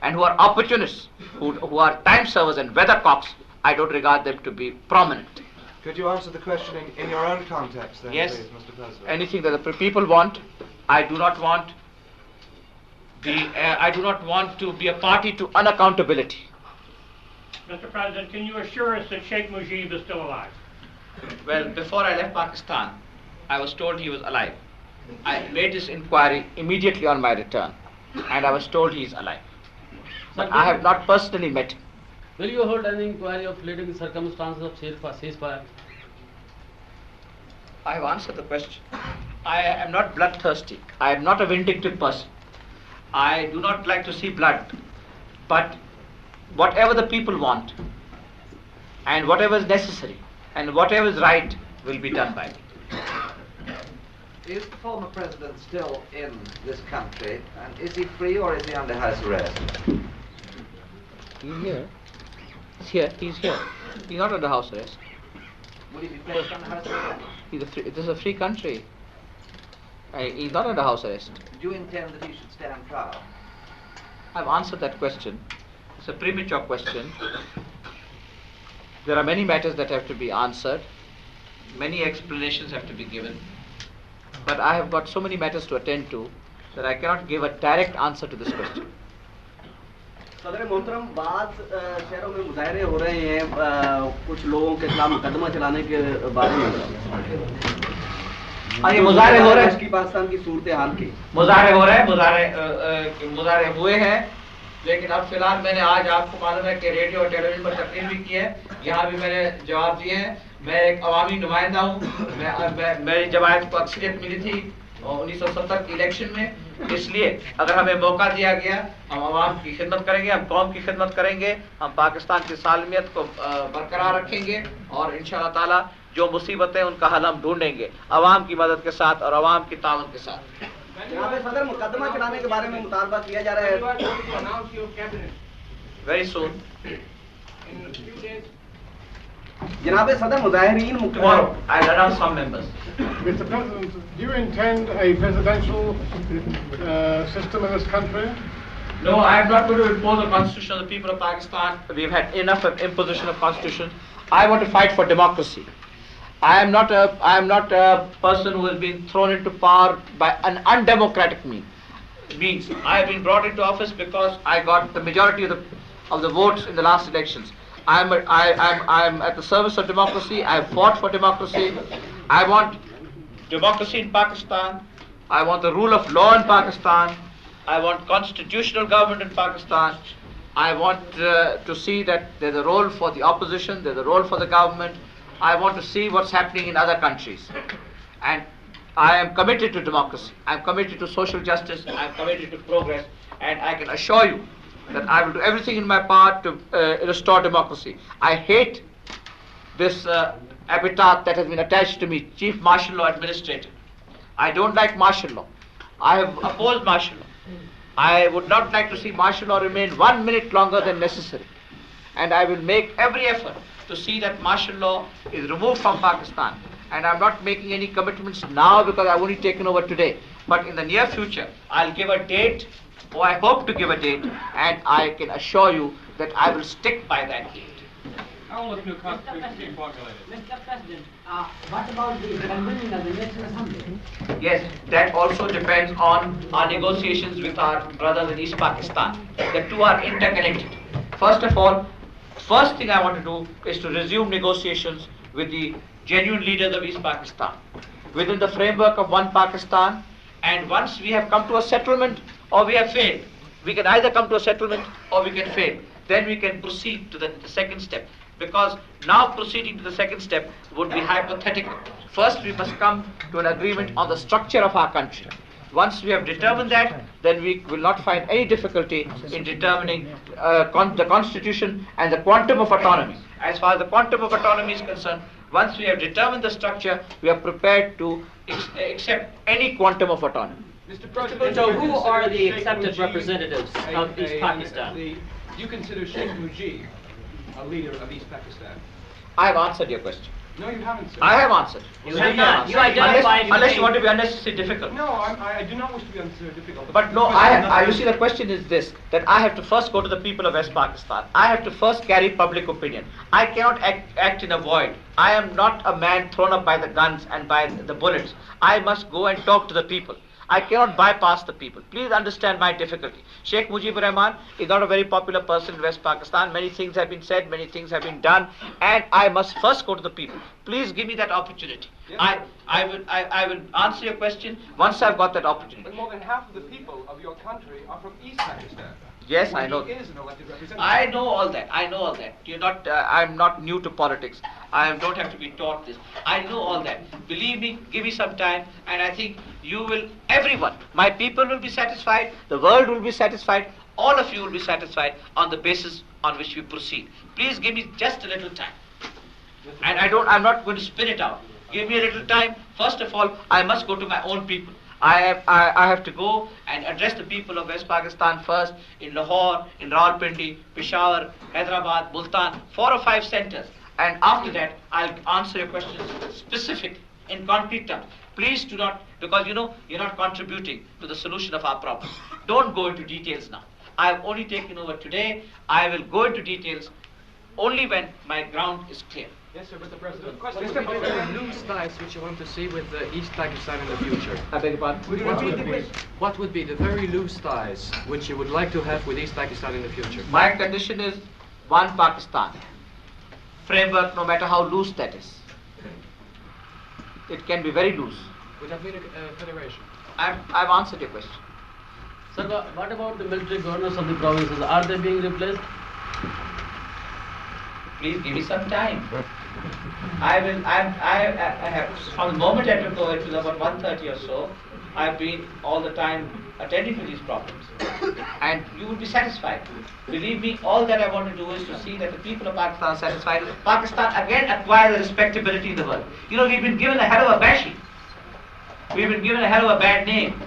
and who are opportunists, who are time servers and weathercocks, I don't regard them to be prominent. Could you answer the question in your own context then, yes, please, Mr. President? Anything that the people want, I do not want to be a party to unaccountability. Mr. President, can you assure us that Sheikh Mujib is still alive? Well, before I left Pakistan, I was told he was alive. I made this inquiry immediately on my return, and I was told he is alive. But I have not personally met him. Will you hold an inquiry of leading circumstances of ceasefire? I have answered the question. I am not bloodthirsty. I am not a vindictive person. I do not like to see blood. But whatever the people want, and whatever is necessary, and whatever is right, will be done by me. Is the former president still in this country, and is he free or is he under house arrest? He's here. He's here. He's here. He's not under house arrest. Will he be placed under house arrest? This is a free country. He's not under house arrest. Do you intend that he should stand trial? I've answered that question. It's a premature question. There are many matters that have to be answered. Many explanations have to be given. But I have got so many matters to attend to that I cannot give a direct answer to this question. सदर मोहतरम बाद शहरों में मुजाहरे हो रहे हैं कुछ लोगों के खिलाफ मुकदमा चलाने के बारे में ये मुजाहरे हो रहे हैं की पाकिस्तान की सूरत हाल की मुजाहरे हो रहे हैं मुजाहरे हुए हैं लेकिन अब फिलहाल मैंने आज आपको मालूम है कि रेडियो और टेलीविजन पर तकरीर भी की है यहाँ भी मैंने जवाब दिए हैं मैं एक अवामी नुमाइंदा हूँ मेरी जमायत को अक्सरियत मिली थी 1970 के इलेक्शन में इसलिए अगर हमें मौका दिया गया हम आवाम की खिदमत करेंगे हम कौम की खिदमत करेंगे हम पाकिस्तान की सालमियत को बरकरार रखेंगे और इंशाअल्लाह ताला जो मुसीबतें उनका हल हम ढूंढेंगे आवाम की मदद के साथ और आवाम की ताउन के साथ यहाँ पे सदर मुकदमा चलाने के बारे में मुतालबा किया जा रहा है वेरी सून जनाब सदर मुजाहिरीन tomorrow I'll announce some members. Mr. President, do you intend a presidential system in this country? No, I am not going to impose a constitution on the people of Pakistan. We've had enough of imposition of constitution. I want to fight for democracy. I am not a person who has been thrown into power by an undemocratic means. I have been brought into office because I got the majority of the votes in the last elections. I am at the service of democracy. I have fought for democracy. I want democracy in Pakistan. I want the rule of law in Pakistan. I want constitutional government in Pakistan. I want to see that there's a role for the opposition, there's a role for the government. I want to see what's happening in other countries. And I am committed to democracy. I'm committed to social justice. I'm committed to progress. And I can assure you that I will do everything in my power to restore democracy. I hate this epithet that has been attached to me, Chief Martial Law Administrator. I don't like martial law. I have opposed martial law. I would not like to see martial law remain 1 minute longer than necessary. And I will make every effort to see that martial law is removed from Pakistan. And I'm not making any commitments now because I've only taken over today. But in the near future, I'll give a date, or I hope to give a date, and I can assure you that I will stick by that date. How will this new constitution be formulated? Mr. President, what about the convening of the National Assembly? Yes, that also depends on our negotiations with our brothers in East Pakistan. The two are interconnected. First of all, first thing I want to do is to resume negotiations with the genuine leaders of East Pakistan within the framework of one Pakistan, and once we have come to a settlement or we have failed, we can either come to a settlement or we can fail. Then we can proceed to the second step. Because now proceeding to the second step would be hypothetical. First we must come to an agreement on the structure of our country. Once we have determined that, then we will not find any difficulty in determining the constitution and the quantum of autonomy. As far as the quantum of autonomy is concerned, once we have determined the structure, we are prepared to accept any quantum of autonomy. Mr. President, So who are the accepted representatives of East Pakistan? Do you consider Sheikh Mujib a leader of East Pakistan? I have answered your question. No, you haven't, sir. I have answered. You have not. You identified unless you want to be unnecessarily difficult. No, I do not wish to be unnecessarily difficult. But no, Because you see, the question is this, that I have to first go to the people of West Pakistan. I have to first carry public opinion. I cannot act in a void. I am not a man thrown up by the guns and by the bullets. I must go and talk to the people. I cannot bypass the people. Please understand my difficulty. Sheikh Mujibur Rahman is not a very popular person in West Pakistan. Many things have been said, many things have been done, and I must first go to the people. Please give me that opportunity. Yeah. I will answer your question once I've got that opportunity. But more than half of the people of your country are from East Pakistan. Yes, where I know. he is an elected representative. I know all that. I know all that. You're not. I'm not new to politics. I don't have to be taught this. I know all that. Believe me. Give me some time, and I think you will. Everyone, my people will be satisfied. The world will be satisfied. All of you will be satisfied on the basis on which we proceed. Please give me just a little time. And I'm not going to spin it out. Give me a little time. First of all, I must go to my own people. I have to go and address the people of West Pakistan first, in Lahore, in Rawalpindi, Peshawar, Hyderabad, Multan, 4 or 5 centers. And after that, I'll answer your questions specific, in concrete terms. Please do not, because you're not contributing to the solution of our problem. Don't go into details now. I've only taken over today. I will go into details only when my ground is clear. Yes, sir, but the President. What about the loose ties which you want to see with East Pakistan in the future? I beg your pardon? What would be the very loose ties which you would like to have with East Pakistan in the future? My condition is one Pakistan. Framework, no matter how loose that is. It can be very loose. Would that mean a federation? I've answered your question. Sir, what about the military governors of the provinces? Are they being replaced? Please give me some time. I have, from the moment I took over, it was about 1:30 or so, I've been all the time attending to these problems. And you will be satisfied. Believe me, all that I want to do is to see that the people of Pakistan are satisfied. Pakistan again acquires the respectability in the world. We've been given a hell of a bashing. We've been given a hell of a bad name.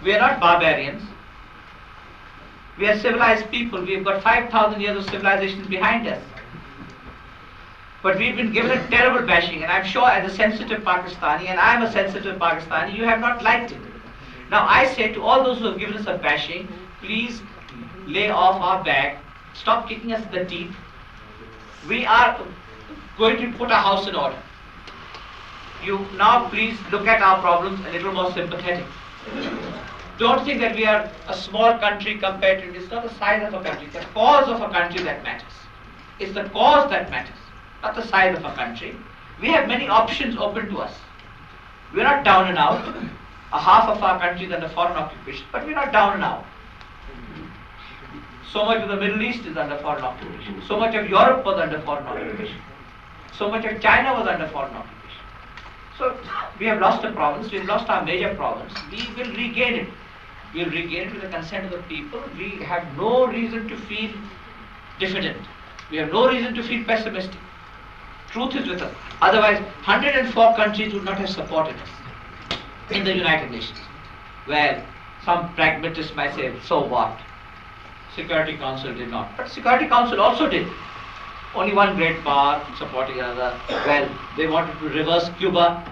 We are not barbarians. We are civilized people. We've got 5,000 years of civilization behind us. But we've been given a terrible bashing, and I'm sure as a sensitive Pakistani, and I'm a sensitive Pakistani, you have not liked it. Now I say to all those who have given us a bashing, please lay off our back, stop kicking us in the teeth. We are going to put our house in order. You now please look at our problems a little more sympathetic. Don't think that we are a small country compared to, it's not the size of a country, it's the cause of a country that matters. It's the cause that matters, not the size of a country. We have many options open to us. We're not down and out. A half of our country is under foreign occupation, but we're not down and out. So much of the Middle East is under foreign occupation. So much of Europe was under foreign occupation. So much of China was under foreign occupation. So we have lost a province, we've lost our major province. We will regain it. We will regain it with the consent of the people. We have no reason to feel diffident. We have no reason to feel pessimistic. Truth is with us. Otherwise, 104 countries would not have supported us in the United Nations. Well, some pragmatists might say, so what? Security Council did not. But Security Council also did. Only one great power supporting another. Well, they wanted to reverse Cuba,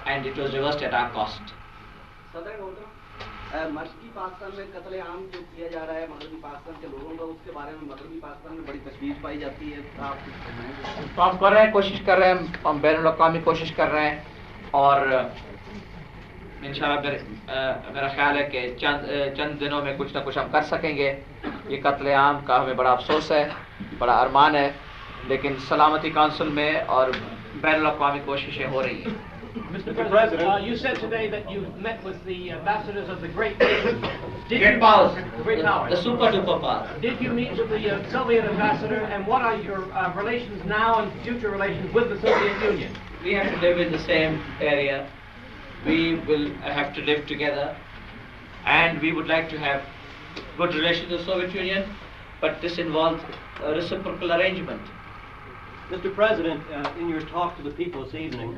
and it was reversed at our cost. मशरकी Pakistan में कत्ले-आम जो किया जा रहा है मगरबी पाकिस्तान के लोगों का, उसके बारे में मगरबी पाकिस्तान में बड़ी तशवीश पाई जाती है। आप तो हम कर रहे हैं, कोशिश कर रहे हैं, हम बैनुल-अक़वामी कोशिश कर रहे हैं, और इंशाल्लाह मेरा ख्याल है कि चंद दिनों में कुछ ना कुछ हम कर सकेंगे। ये कत्ले-आम का हमें बड़ा अफसोस है, बड़ा अरमान है, लेकिन सलामती काउंसिल में और बैनुल-अक़वामी कोशिशें हो रही हैं। Mr. President, you said today that you met with the ambassadors of the great nations. Great powers. Great powers. The super duper powers. Did you meet with the Soviet ambassador, and what are your relations now and future relations with the Soviet Union? We have to live in the same area. We will have to live together, and we would like to have good relations with the Soviet Union, but this involves a reciprocal arrangement. Mr. President, in your talk to the people this evening,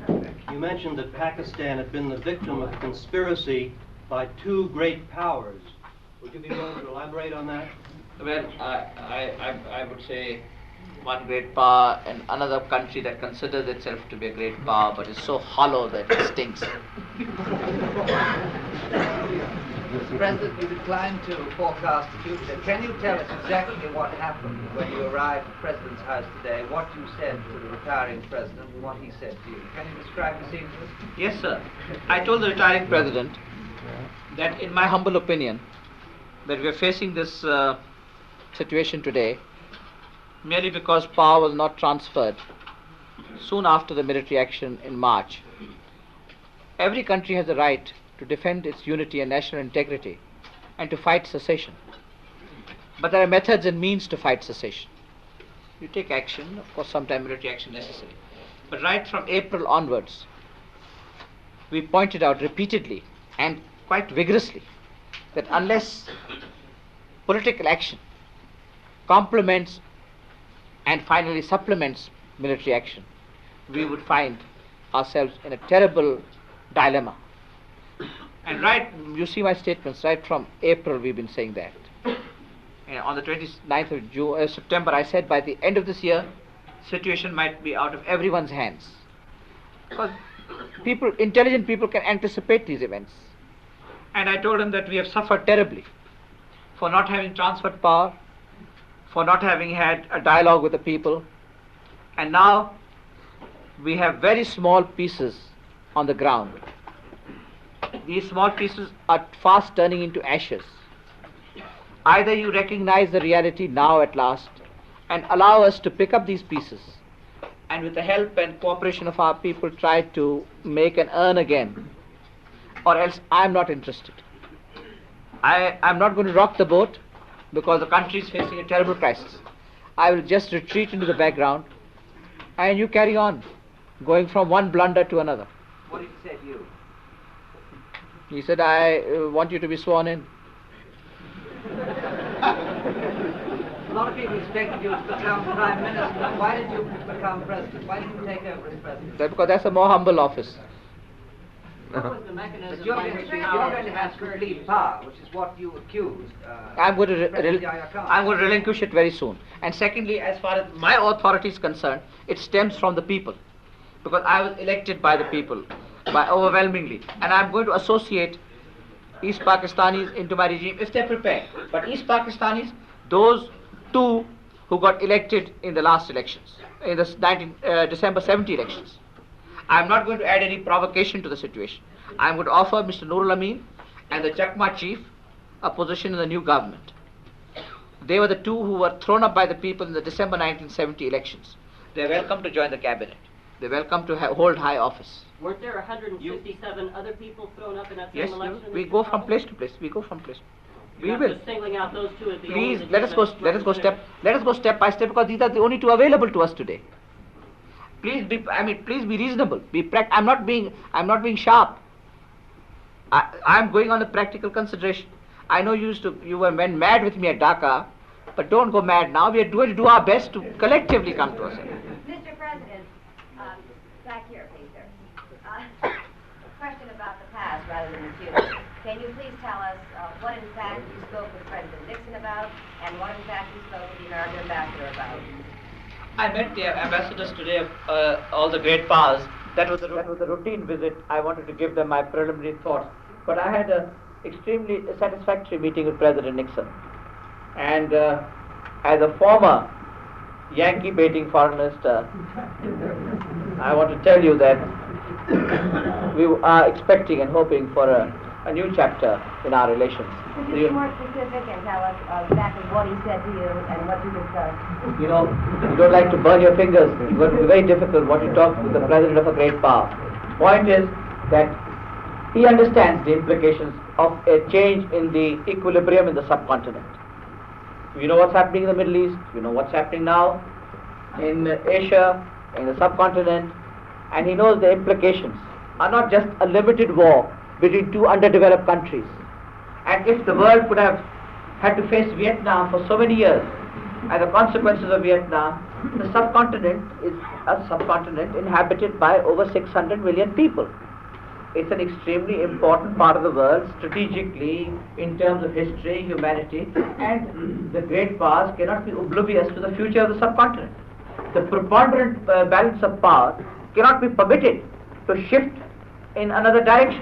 you mentioned that Pakistan had been the victim of a conspiracy by two great powers. Would you be willing to elaborate on that? Well, I would say one great power and another country that considers itself to be a great power but is so hollow that it stinks. Mr. President, you declined to forecast the future. Can you tell us exactly what happened when you arrived at the President's house today, what you said to the retiring President and what he said to you? Can you describe the scene to us? Yes, sir. I told the retiring President that in my humble opinion that we are facing this situation today merely because power was not transferred soon after the military action in March. Every country has the right to defend its unity and national integrity and to fight secession. But there are methods and means to fight secession. You take action, of course sometimes military action necessary. But right from April onwards, we pointed out repeatedly and quite vigorously that unless political action complements and finally supplements military action, we would find ourselves in a terrible dilemma. And right, you see my statements, right from April we've been saying that. And on the 29th of September I said by the end of this year, situation might be out of everyone's hands. Because people, intelligent people can anticipate these events. And I told them that we have suffered terribly for not having transferred power, for not having had a dialogue with the people, and now we have very small pieces on the ground. These small pieces are fast turning into ashes. Either you recognize the reality now at last and allow us to pick up these pieces and with the help and cooperation of our people try to make and earn again, or else I am not interested. I am not going to rock the boat because the country is facing a terrible crisis. I will just retreat into the background and you carry on, going from one blunder to another. What did he say to you? He said, I want you to be sworn in. A lot of people expected you to become Prime Minister. Why did you become President? Why did you take over as President? Because that's a more humble office. What was the mechanism But you're by going which to power have complete power, which is what you accused. I'm going to President relinquish it very soon. And secondly, as far as my authority is concerned, it stems from the people. Because I was elected by the people, by overwhelmingly. And I'm going to associate East Pakistanis into my regime if they're prepared. But East Pakistanis, those two who got elected in the last elections, in the December 70 elections, I'm not going to add any provocation to the situation. I'm going to offer Mr. Nurul Amin and the Chakma chief a position in the new government. They were the two who were thrown up by the people in the December 1970 elections. They're welcome to join the cabinet. They're welcome to hold high office. Weren't there 157 other people thrown up in that same Yes, election? we go from place to place. We go from place. We You're will. not just singling out those two as the Please only let us go step by step, because these are the only two available to us today. Please be reasonable. I'm not being sharp. I'm going on a practical consideration. I know you went mad with me at Dhaka, but don't go mad now. We are going to do our best to collectively come to us. Mr. President, back here, please, sir. Question about the past rather than the future. Can you please tell us what in fact you spoke with President Nixon about, and what in fact you spoke with the American ambassador about? I met the ambassadors today of all the great powers. That was a routine visit. I wanted to give them my preliminary thoughts. But I had an extremely satisfactory meeting with President Nixon. And as a former Yankee baiting foreign minister, I want to tell you that we are expecting and hoping for a new chapter in our relations. Could you be more specific and tell us exactly what he said to you and what you discussed? You know, you don't like to burn your fingers. It's going to be very difficult what you talk with the president of a great power. Point is that he understands the implications of a change in the equilibrium in the subcontinent. You know what's happening in the Middle East, you know what's happening now in Asia, in the subcontinent, and he knows the implications are not just a limited war between two underdeveloped countries. And if the world could have had to face Vietnam for so many years, and the consequences of Vietnam, the subcontinent is a subcontinent inhabited by over 600 million people. It's an extremely important part of the world, strategically, in terms of history, humanity, and the great powers cannot be oblivious to the future of the subcontinent. The preponderant balance of power cannot be permitted to shift in another direction.